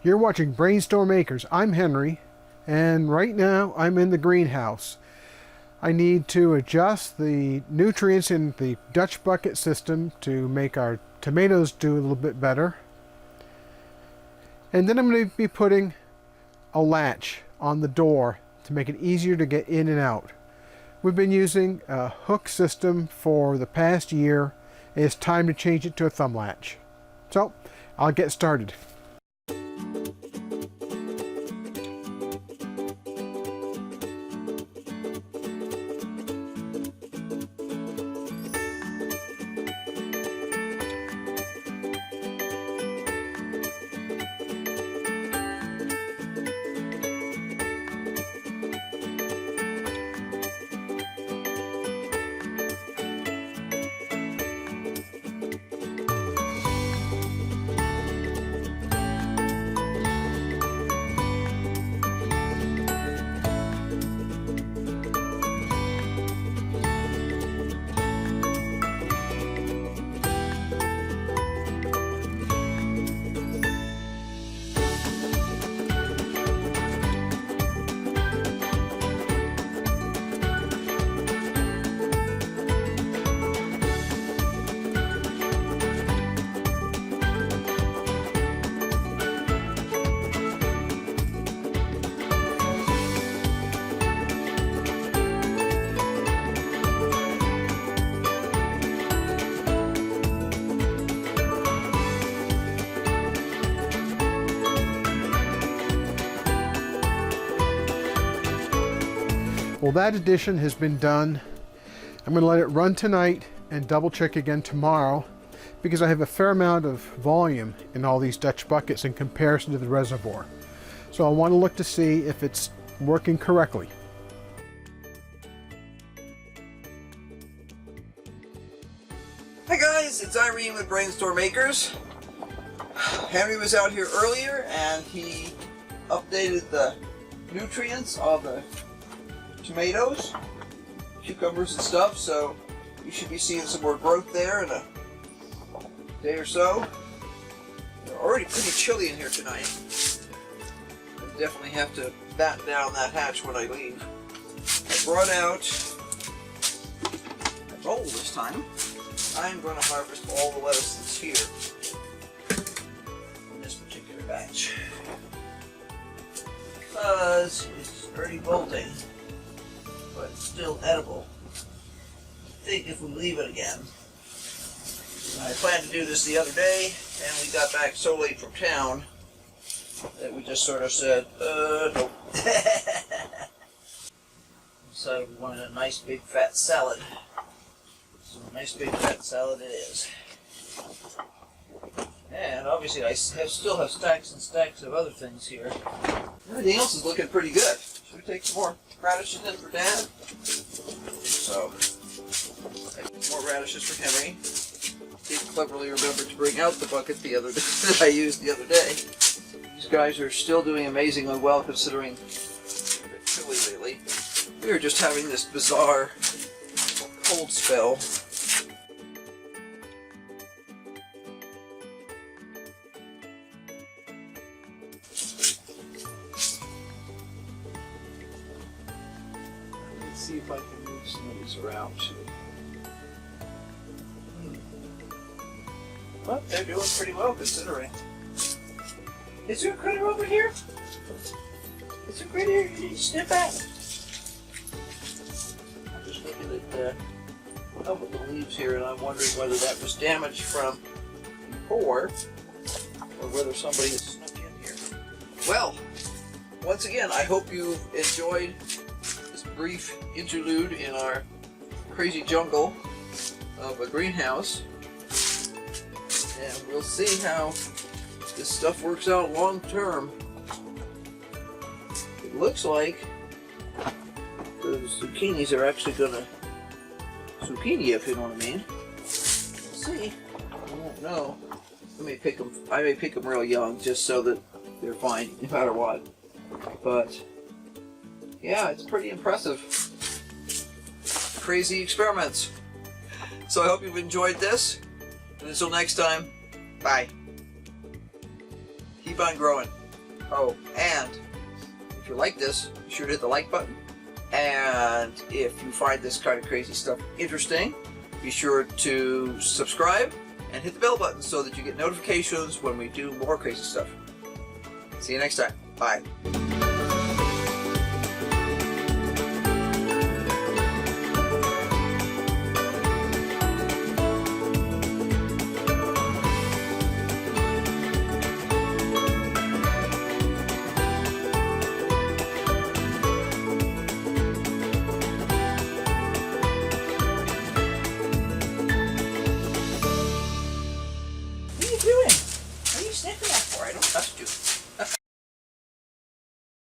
You're watching Brainstorm Acres. I'm Henry, and right now I'm in the greenhouse. I need to adjust the nutrients in the Dutch bucket system to make our tomatoes do a little bit better. And then I'm going to be putting a latch on the door to make it easier to get in and out. We've been using a hook system for the past year. It's time to change it to a thumb latch. So I'll get started. Well, that addition has been done. I'm going to let it run tonight and double check again tomorrow because I have a fair amount of volume in all these Dutch buckets in comparison to the reservoir. So I want to look to see if it's working correctly. Hi guys, it's Irene with BrainStormAcres. Henry was out here earlier and he updated the nutrients of the tomatoes, cucumbers and stuff, so you should be seeing some more growth there in a day or so. It's already pretty chilly in here tonight. I definitely have to batten down that hatch when I leave. I brought out a bowl this time. I'm going to harvest all the lettuce that's here in this particular batch because it's already bolting, but it's still edible. I think if we leave it again. I planned to do this the other day, and we got back so late from town that we just sort of said, nope. So we wanted a nice big fat salad. So a nice big fat salad it is. And obviously I still have stacks and stacks of other things here. Everything else is looking pretty good. Should we take some more radishes in for Dad? So, more radishes for Henry. He cleverly remembered to bring out the bucket the other day that I used the other day. These guys are still doing amazingly well considering it's a bit chilly lately. We were just having this bizarre cold spell. See if I can move some of these around too. Well, they're doing pretty well considering. Is there a critter over here? Is there a critter here? You need to snip at? I'm just looking at up with the leaves here, and I'm wondering whether that was damage from before or whether somebody has snuck in here. Well, once again, I hope you've enjoyed brief interlude in our crazy jungle of a greenhouse, and we'll see how this stuff works out long term. It looks like the zucchinis are actually gonna zucchini, if you know what I mean. We'll see. I won't know. I may pick them real young just so that they're fine no matter what. But yeah, it's pretty impressive. Crazy experiments. So I hope you've enjoyed this. And until next time, bye. Keep on growing. Oh, and if you like this, be sure to hit the like button. And if you find this kind of crazy stuff interesting, be sure to subscribe and hit the bell button so that you get notifications when we do more crazy stuff. See you next time. Bye.